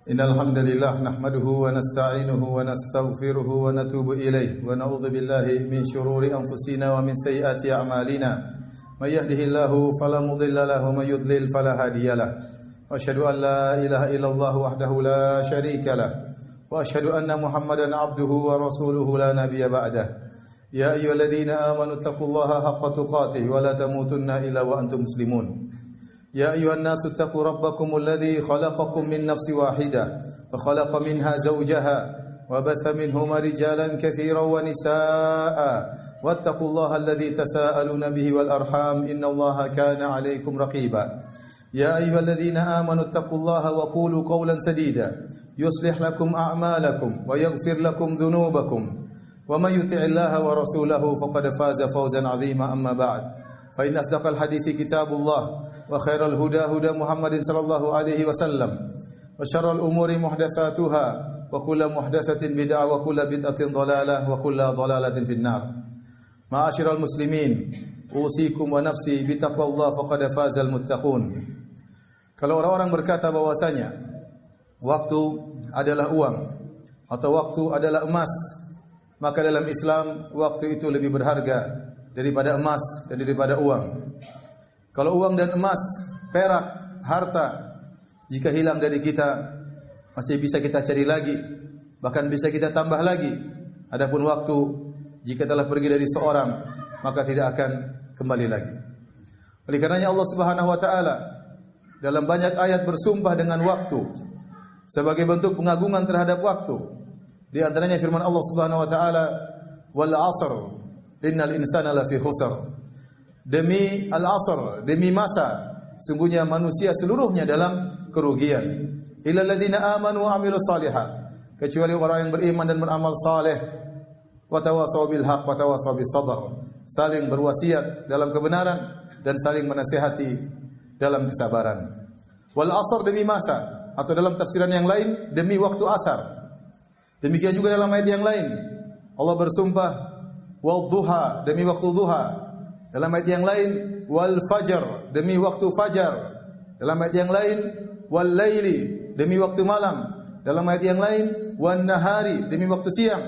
Innal hamdalillah nahmaduhu wa nasta'inuhu wa nastaghfiruhu wa natubu ilayh wa na'udzu billahi min shururi anfusina wa min sayyiati a'malina. May yahdihillahu fala mudilla lahu wa may yudlil fala hadiyalah. Wa asyhadu an la ilaha illallah wahdahu la syarika lah. Wa asyhadu anna Muhammadan 'abduhu wa rasuluhu la nabiyya ba'dah. Ya ayyuhalladzina amanu taqullaha haqqa tuqatih wa la tamutunna illa wa antum muslimun. يا أيها الناس اتقوا ربكم الذي خلقكم من نفس واحدة وخلق منها زوجها وبث منهما رجالا كثيرا ونساء واتقوا الله الذي تساءلون به والأرحام إن الله كان عليكم رقيبا يا أيها الذين آمنوا اتقوا الله وقولوا قولا سديدا يصلح لكم أعمالكم ويغفر لكم ذنوبكم ومن يطع الله ورسوله فقد فاز فوزا عظيما أما بعد فإن أصدق الحديث كتاب الله وخير الهدى هدى محمد صلى الله عليه وسلم وشر الأمور محدثاتها وكل محدثة بدعة وكل بدعة ضلالة وكل ضلالة في النار معاشر المسلمين أوصيكم ونفسي بتقوى الله فقد فاز المتقون. Kalau orang-orang berkata bahwasanya waktu adalah uang atau waktu adalah emas, maka dalam Islam waktu itu lebih berharga daripada emas dan daripada uang. Kalau uang dan emas, perak, harta, jika hilang dari kita, masih bisa kita cari lagi, bahkan bisa kita tambah lagi. Adapun waktu, jika telah pergi dari seorang, maka tidak akan kembali lagi. Oleh karenanya Allah Subhanahu wa taala dalam banyak ayat bersumpah dengan waktu sebagai bentuk pengagungan terhadap waktu. Di antaranya firman Allah Subhanahu wa taala, "Wal 'asr, innal insana lafi khusr." Demi al-asr, demi masa, sungguhnya manusia seluruhnya dalam kerugian. Illal ladzina amanu wa 'amilus shalihat, kecuali orang yang beriman dan beramal saleh, wa tawassaw bil haqq wa tawassaw bis sabr, saling berwasiat dalam kebenaran dan saling menasihati dalam kesabaran. Wal asr, demi masa, atau dalam tafsiran yang lain demi waktu asar. Demikian juga dalam ayat yang lain Allah bersumpah wal duha, demi waktu duha. Dalam ayat yang lain wal fajar, demi waktu fajar. Dalam ayat yang lain wal laili, demi waktu malam. Dalam ayat yang lain wan nahari, demi waktu siang.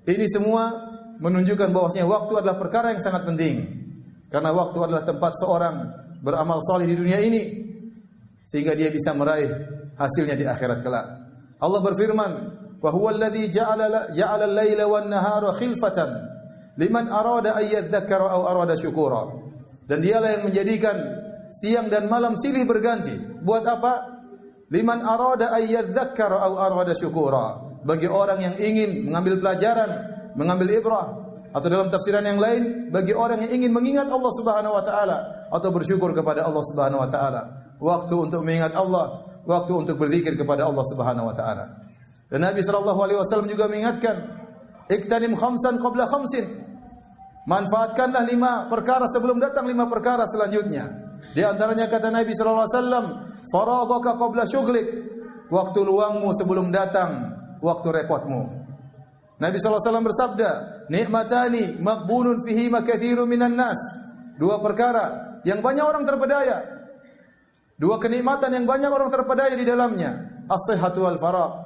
Ini semua menunjukkan bahwasanya waktu adalah perkara yang sangat penting. Karena waktu adalah tempat seorang beramal saleh di dunia ini sehingga dia bisa meraih hasilnya di akhirat kelak. Allah berfirman, "Wa huwal ladzi ja'ala al-laila wan nahara khilfatan liman arada ayyadzakara aw arada syukura." Dan dialah yang menjadikan siang dan malam silih berganti. Buat apa? Liman arada ayyadzakara aw arada syukura. Bagi orang yang ingin mengambil pelajaran, mengambil ibrah, atau dalam tafsiran yang lain bagi orang yang ingin mengingat Allah Subhanahu wa taala atau bersyukur kepada Allah Subhanahu wa taala. Waktu untuk mengingat Allah, waktu untuk berzikir kepada Allah Subhanahu wa taala. Dan Nabi sallallahu alaihi wasallam juga mengingatkan, "Iktanim khamsan qabla khamsin." Manfaatkanlah 5 perkara sebelum datang 5 perkara selanjutnya. Di antaranya kata Nabi sallallahu alaihi wasallam, "Faraghaka qabla syughlik." Waktu luangmu sebelum datang waktu repotmu. Nabi sallallahu alaihi wasallam bersabda, "Nikmatani maqbunun fihi makatsirun minan nas." 2 perkara yang banyak orang terpedaya. 2 kenikmatan yang banyak orang terpedaya di dalamnya. As-sihhatu wal faragh,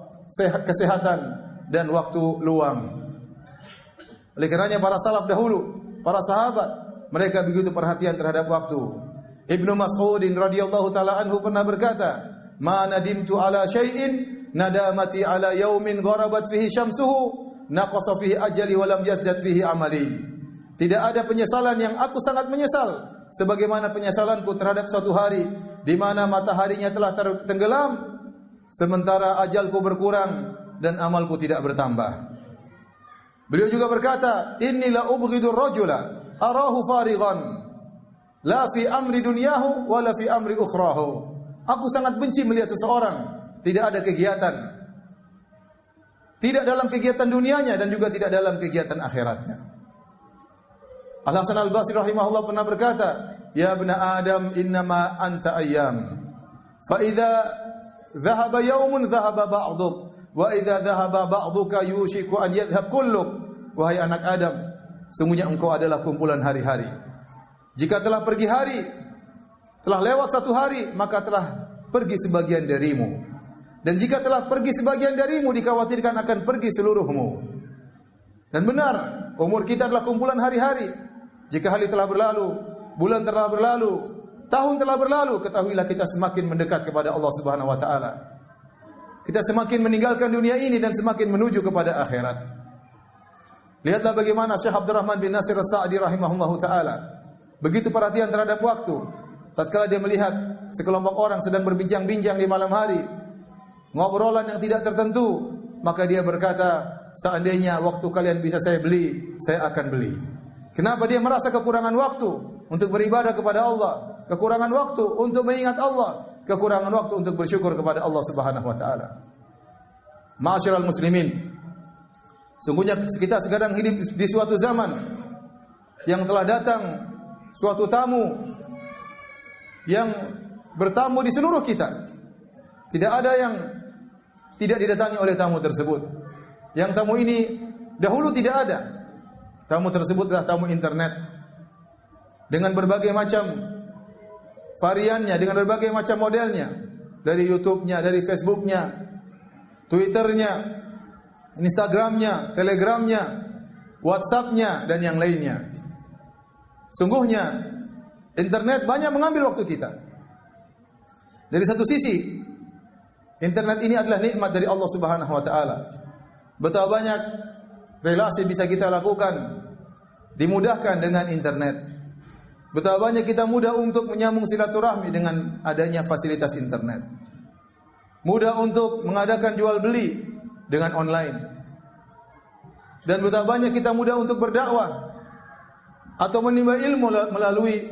kesehatan dan waktu luang. Oleh karenanya para salaf dahulu, para sahabat, mereka begitu perhatian terhadap waktu. Ibnu Mas'ud radhiyallahu taala anhu pernah berkata, "Ma nadimtu ala syai'in nadamati ala yaumin gharabat fihi syamsuhu naqasa fihi ajali wa lam yazdad fihi amali." Tidak ada penyesalan yang aku sangat menyesal sebagaimana penyesalanku terhadap suatu hari di mana mataharinya telah tenggelam sementara ajalku berkurang dan amalku tidak bertambah. Beliau juga berkata, "Inni la ubghidur rajula arahu farighan la fi amri dunyahu wa la fi amri ukhrahu." Aku sangat benci melihat seseorang tidak ada kegiatan. Tidak dalam kegiatan dunianya dan juga tidak dalam kegiatan akhiratnya. Al-Hasan Al-Basri rahimahullah pernah berkata, "Ya ibna Adam, innama anta ayyam. Fa idza dhahaba yawmun dhahaba ba'duk. Wa idza dhahaba ba'duka yushiku an yadhhab kulluk." Wahai anak Adam, sungguhnya engkau adalah kumpulan hari-hari. Jika telah pergi hari, telah lewat satu hari, maka telah pergi sebagian darimu. Dan jika telah pergi sebagian darimu, dikhawatirkan akan pergi seluruhmu. Dan benar, umur kita adalah kumpulan hari-hari. Jika hari telah berlalu, bulan telah berlalu, tahun telah berlalu, ketahuilah kita semakin mendekat kepada Allah Subhanahu wa taala. Kita semakin meninggalkan dunia ini dan semakin menuju kepada akhirat. Lihatlah bagaimana Syekh Abdurrahman bin Nasir As-Sa'di rahimahullahu taala begitu perhatian terhadap waktu. Tatkala dia melihat sekelompok orang sedang berbincang-bincang di malam hari, ngobrolan yang tidak tertentu, maka dia berkata, seandainya waktu kalian bisa saya beli, saya akan beli. Kenapa? Dia merasa kekurangan waktu untuk beribadah kepada Allah, kekurangan waktu untuk mengingat Allah, kekurangan waktu untuk bersyukur kepada Allah Subhanahu wa taala. Ma'asyiral muslimin, sungguhnya kita sekarang hidup di suatu zaman yang telah datang suatu tamu yang bertamu di seluruh kita. Tidak ada yang tidak didatangi oleh tamu tersebut. Yang tamu ini dahulu tidak ada. Tamu tersebut adalah tamu internet dengan berbagai macam variannya, dengan berbagai macam modelnya, dari YouTube-nya, dari Facebook-nya, Twitter-nya, Instagram-nya, Telegram-nya, WhatsApp-nya, dan yang lainnya. Sungguhnya internet banyak mengambil waktu kita. Dari satu sisi, internet ini adalah nikmat dari Allah Subhanahu wa taala. Betapa banyak relasi bisa kita lakukan dimudahkan dengan internet. Betapa banyak kita mudah untuk menyambung silaturahmi dengan adanya fasilitas internet. Mudah untuk mengadakan jual beli dengan online. Dan betapa banyak kita mudah untuk berdakwah atau menimba ilmu melalui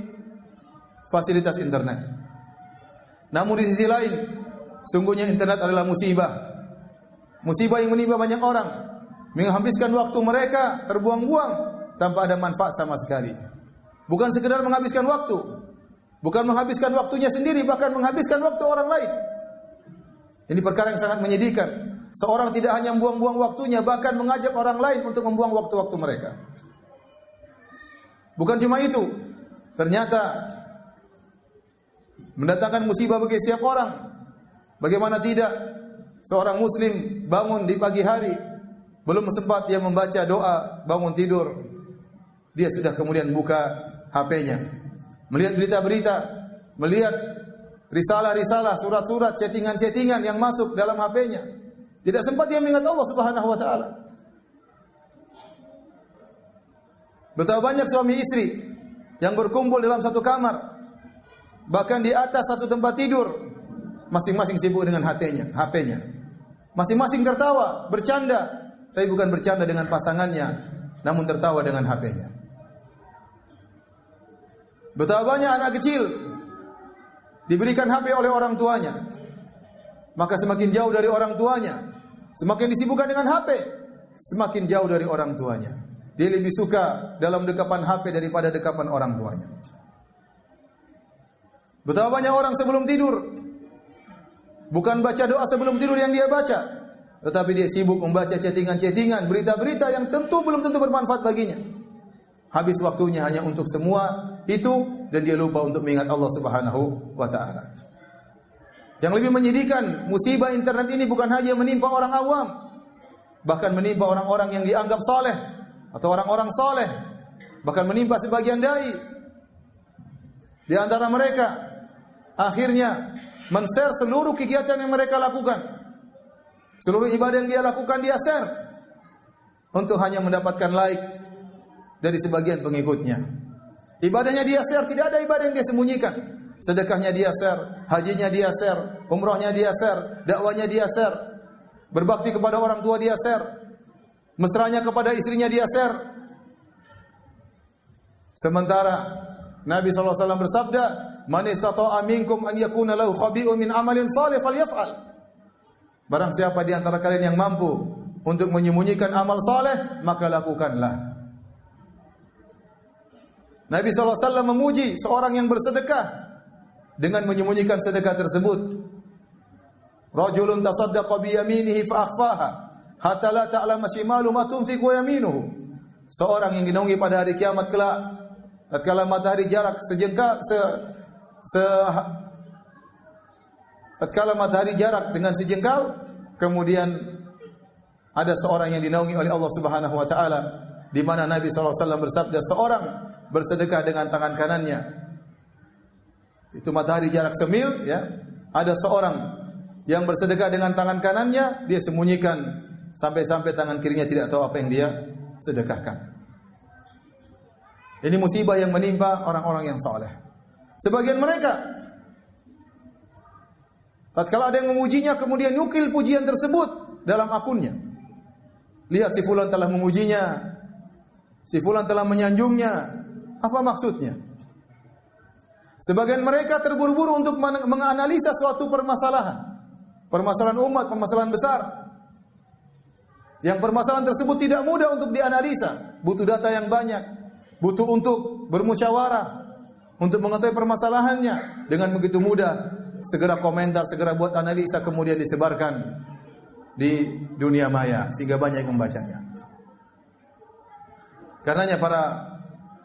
fasilitas internet. Namun di sisi lain, sungguhnya internet adalah musibah. Musibah yang menimpa banyak orang, menghabiskan waktu mereka terbuang-buang tanpa ada manfaat sama sekali. Bukan sekedar menghabiskan waktu, bukan menghabiskan waktunya sendiri, bahkan menghabiskan waktu orang lain. Ini perkara yang sangat menyedihkan. Seorang tidak hanya membuang-buang waktunya, bahkan mengajak orang lain untuk membuang waktu-waktu mereka. Bukan cuma itu, ternyata mendatangkan musibah bagi setiap orang. Bagaimana tidak, seorang muslim bangun di pagi hari, belum sempat dia membaca doa bangun tidur, dia sudah kemudian buka HP-nya, melihat berita-berita, melihat risalah-risalah, surat-surat, chattingan-chattingan yang masuk dalam HP-nya. Tidak sempat dia mengingat Allah Subhanahu wa taala. Betapa banyak suami istri yang berkumpul dalam satu kamar, bahkan di atas satu tempat tidur, masing-masing sibuk dengan HP-nya. Masing-masing tertawa, bercanda, tapi bukan bercanda dengan pasangannya, namun tertawa dengan HP-nya. Betapa banyak anak kecil diberikan HP oleh orang tuanya, maka semakin jauh dari orang tuanya, semakin disibukkan dengan HP, semakin jauh dari orang tuanya. Dia lebih suka dalam dekapan HP daripada dekapan orang tuanya. Betapa banyak orang sebelum tidur, bukan baca doa sebelum tidur yang dia baca, tetapi dia sibuk membaca chattingan-chattingan, berita-berita yang tentu belum tentu bermanfaat baginya. Habis waktunya hanya untuk semua itu, dan dia lupa untuk mengingat Allah Subhanahu wa taala. Yang lebih menyedihkan, musibah internet ini bukan hanya menimpa orang awam, bahkan menimpa orang-orang yang dianggap saleh atau orang-orang saleh, bahkan menimpa sebagian dai. Di antara mereka akhirnya men-share seluruh kegiatan yang mereka lakukan. Seluruh ibadah yang dia lakukan dia share untuk hanya mendapatkan like dari sebagian pengikutnya. Ibadahnya dia share, tidak ada ibadah yang dia sembunyikan. Sedekahnya dia share, hajinya dia share, umrahnya dia share, dakwanya dia share, berbakti kepada orang tua dia share, mesranya kepada istrinya dia share. Sementara Nabi SAW bersabda, "Man istata'a minkum an yakuna lahu khabi'un min amalin salih falyaf'al." Barang siapa di antara kalian yang mampu untuk menyembunyikan amal saleh, maka lakukanlah. Nabi SAW memuji seorang yang bersedekah dengan menyembunyikan sedekah tersebut. Rajulun tasaddaqa bi yaminihi fa akhfaha hatta la ta'lama shimalu ma tunfiqu yaminuhu. Seorang yang dinaungi pada hari kiamat kelak, tatkala matahari jarak sejengkal tatkala matahari jarak dengan sejengkal, kemudian ada seorang yang dinaungi oleh Allah Subhanahu wa taala, di mana Nabi sallallahu alaihi wasallam bersabda, seorang bersedekah dengan tangan kanannya. Itu matahari jarak semil, ya. Ada seorang yang bersedekah dengan tangan kanannya, dia sembunyikan sampai-sampai tangan kirinya tidak tahu apa yang dia sedekahkan. Ini musibah yang menimpa orang-orang yang saleh. Sebagian mereka tatkala ada yang memujinya, kemudian nukil pujian tersebut dalam akunnya. Lihat, si fulan telah memujinya, si fulan telah menyanjungnya. Apa maksudnya? Sebagian mereka terburu-buru untuk menganalisa suatu permasalahan. Permasalahan umat, permasalahan besar. Yang permasalahan tersebut tidak mudah untuk dianalisa. Butuh data yang banyak. Butuh untuk bermusyawarah. Untuk mengetahui permasalahannya. Dengan begitu mudah segera komentar, segera buat analisa, kemudian disebarkan di dunia maya sehingga banyak yang membacanya. Karenanya para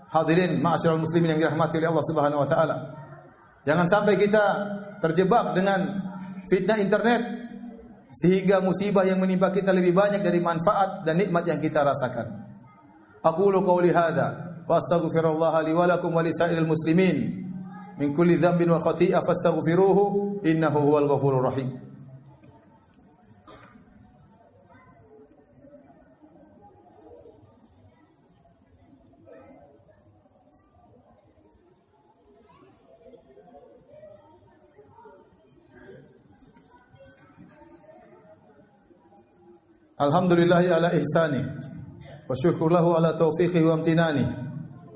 hadirin ma'asyiral muslimin yang dirahmati oleh Allah Subhanahu wa taala, jangan sampai kita terjebak dengan fitnah internet sehingga musibah yang menimpa kita lebih banyak dari manfaat dan nikmat yang kita rasakan. Aqulu qouli hadza wa astaghfirullaha li wa lakum wa lisairil muslimin min kulli dhanbin wa khati'ah fastaghfiruhu innahu huwal ghafurur rahim. Alhamdulillahi ala ihsani wa syukur lahu ala taufiqihi wa amtinani.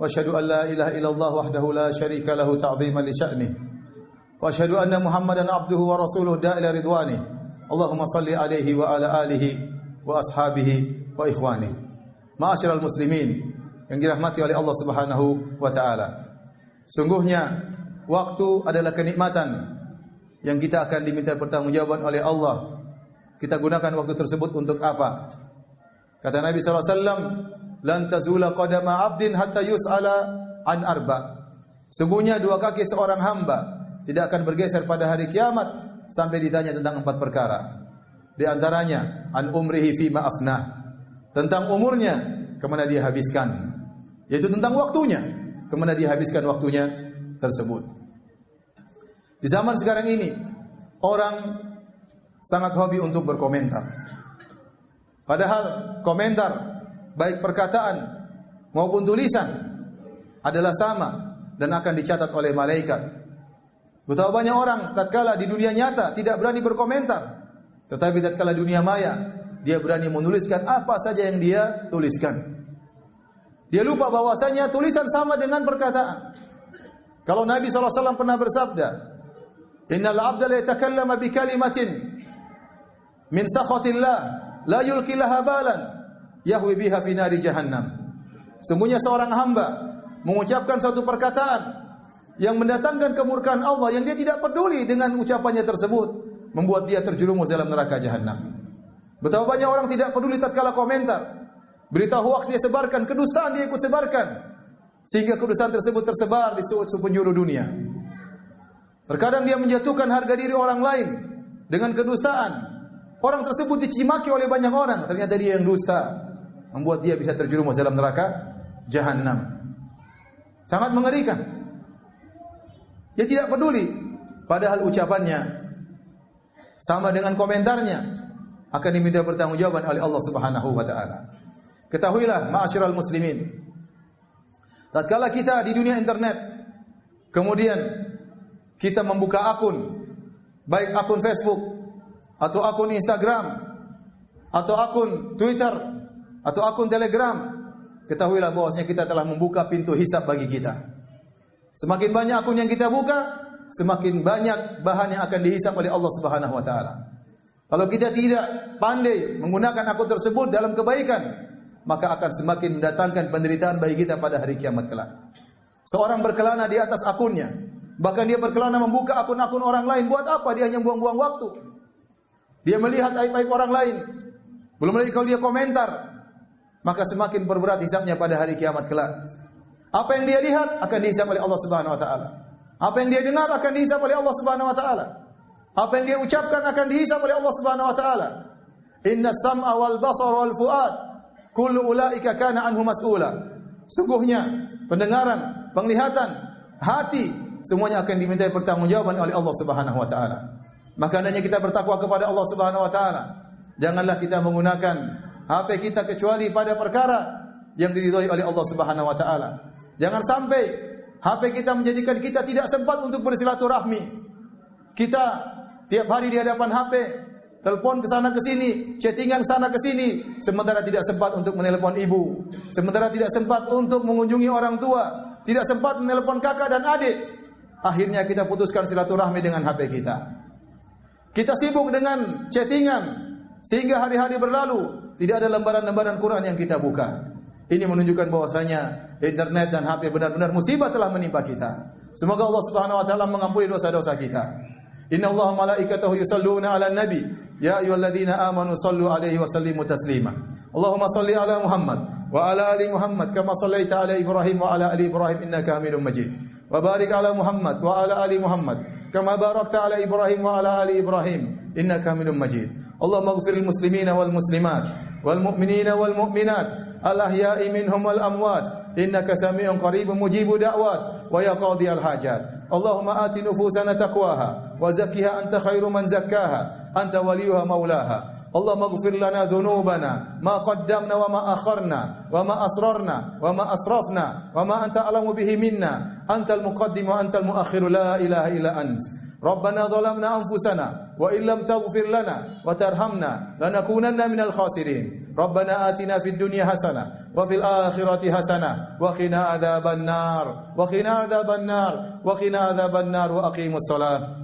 واشهد ان لا اله الا الله وحده لا شريك له تعظيما لشأنه واشهد ان محمدا عبده ورسوله داعي الى رضوانه اللهم صل عليه وعلى اله واصحابه واخوانه. Ma'asyiral muslimin yang dirahmati oleh Allah Subhanahu wa taala, sungguhnya waktu adalah kenikmatan yang kita akan diminta pertanggungjawaban oleh Allah. Kita gunakan waktu tersebut untuk apa? Kata Nabi sallallahu alaihi wasallam, lan tazula qadama 'abdin hatta yus'ala an arba. Sungguhnya dua kaki seorang hamba tidak akan bergeser pada hari kiamat sampai ditanya tentang 4 perkara. Di antaranya an umrihi fi ma afnah, tentang umurnya kemana dia habiskan, yaitu tentang waktunya, kemana dia habiskan waktunya tersebut. Di zaman sekarang ini orang sangat hobi untuk berkomentar. Padahal komentar baik perkataan maupun tulisan adalah sama dan akan dicatat oleh malaikat. Betapa banyak orang tatkala di dunia nyata tidak berani berkomentar, tetapi tatkala dunia maya dia berani menuliskan apa saja yang dia tuliskan. Dia lupa bahwasanya tulisan sama dengan perkataan. Kalau Nabi SAW pernah bersabda, innal abda la yatakallama bi kalimatin min sakhatillah la yulqi laha balan yahwi biha fi nari jahannam. Sungguhnya seorang hamba mengucapkan suatu perkataan yang mendatangkan kemurkaan Allah yang dia tidak peduli dengan ucapannya tersebut, membuat dia terjerumus dalam neraka jahannam. Betapa banyak orang tidak peduli tatkala komentar. Berita hoaks dia sebarkan, kedustaan dia ikut sebarkan, sehingga kedustaan tersebut tersebar di seluruh penjuru dunia. Terkadang dia menjatuhkan harga diri orang lain dengan kedustaan. Orang tersebut dicimaki oleh banyak orang, ternyata dia yang dusta, membuat dia bisa terjerumus dalam neraka jahannam. Sangat mengerikan. Dia tidak peduli, padahal ucapannya sama dengan komentarnya akan diminta pertanggungjawaban oleh Allah Subhanahu wa taala. Ketahuilah ma'asyiral muslimin, tatkala kita di dunia internet kemudian kita membuka akun, baik akun Facebook atau akun Instagram atau akun Twitter atau akun Telegram, ketahuilah bahwasanya kita telah membuka pintu hisab bagi kita. Semakin banyak akun yang kita buka, semakin banyak bahan yang akan dihisab oleh Allah Subhanahu wa taala. Kalau kita tidak pandai menggunakan akun tersebut dalam kebaikan, maka akan semakin mendatangkan penderitaan bagi kita pada hari kiamat kelak. Seorang berkelana di atas akunnya, bahkan dia berkelana membuka akun-akun orang lain. Buat apa? Dia hanya buang-buang waktu. Dia melihat aib-aib orang lain. Belum lagi kalau dia komentar, maka semakin berberat hisabnya pada hari kiamat kelak. Apa yang dia lihat akan dihisab oleh Allah Subhanahu wa taala. Apa yang dia dengar akan dihisab oleh Allah Subhanahu wa taala. Apa yang dia ucapkan akan dihisab oleh Allah Subhanahu wa taala. Inna sam'a wal basara wal fuad kullu ulaika kana anhu mas'ula. Sungguhnya pendengaran, penglihatan, hati semuanya akan dimintai pertanggungjawaban oleh Allah Subhanahu wa taala. Maka hendaknya kita bertakwa kepada Allah Subhanahu wa taala. Janganlah kita menggunakan HP kita kecuali pada perkara yang diridhai oleh Allah Subhanahu wa taala. Jangan sampai HP kita menjadikan kita tidak sempat untuk bersilaturahmi. Kita tiap hari di hadapan HP, telepon ke sana ke sini, chattingan sana ke sini, sementara tidak sempat untuk menelepon ibu, sementara tidak sempat untuk mengunjungi orang tua, tidak sempat menelepon kakak dan adik. Akhirnya kita putuskan silaturahmi dengan HP kita. Kita sibuk dengan chattingan sehingga hari-hari berlalu, tidak ada lembaran-lembaran Quran yang kita buka. Ini menunjukkan bahwasanya internet dan HP benar-benar musibah telah menimpa kita. Semoga Allah Subhanahu wa taala mengampuni dosa-dosa kita. Inna Allah malaikatahu yusalluna ala nabi ya ayyuhalladzina amanu sallu alaihi wa sallimu taslima. Allahumma salli ala Muhammad wa ala ali Muhammad kama sallaita ala Ibrahim wa ala ali Ibrahim innaka Hamidum Majid. Wa barik ala Muhammad wa ala ali Muhammad kama barakta ala Ibrahim wa ala ali Ibrahim innaka Hamidum Majid. Allahumma ighfiril muslimina wal muslimat wal mu'minina wal mu'minat al ahya'i minhum wal amwat innaka sami'un qaribun mujibud da'wat wa ya qadiyal hajat. Allahumma ati nufusana taqwaha wa zakkiha anta khairu man zakkaha anta waliyuha maulaha. Allahumma ighfir lana dhunubana ma qaddamna wa ma akharna wa ma asrarna wa ma asrafna wa ma anta alamu bihi minna antal muqaddim wa antal muakhir la ilaha illa ant. Rabbana zalamna anfusana wa illam taghfir lana wa tarhamna lanakunanna minal khasirin. Rabbana atina fid dunya hasanah wa fil akhirati hasanah wa qina adzaban nar wa qina adzaban nar wa qina adzaban nar wa aqimus shalah.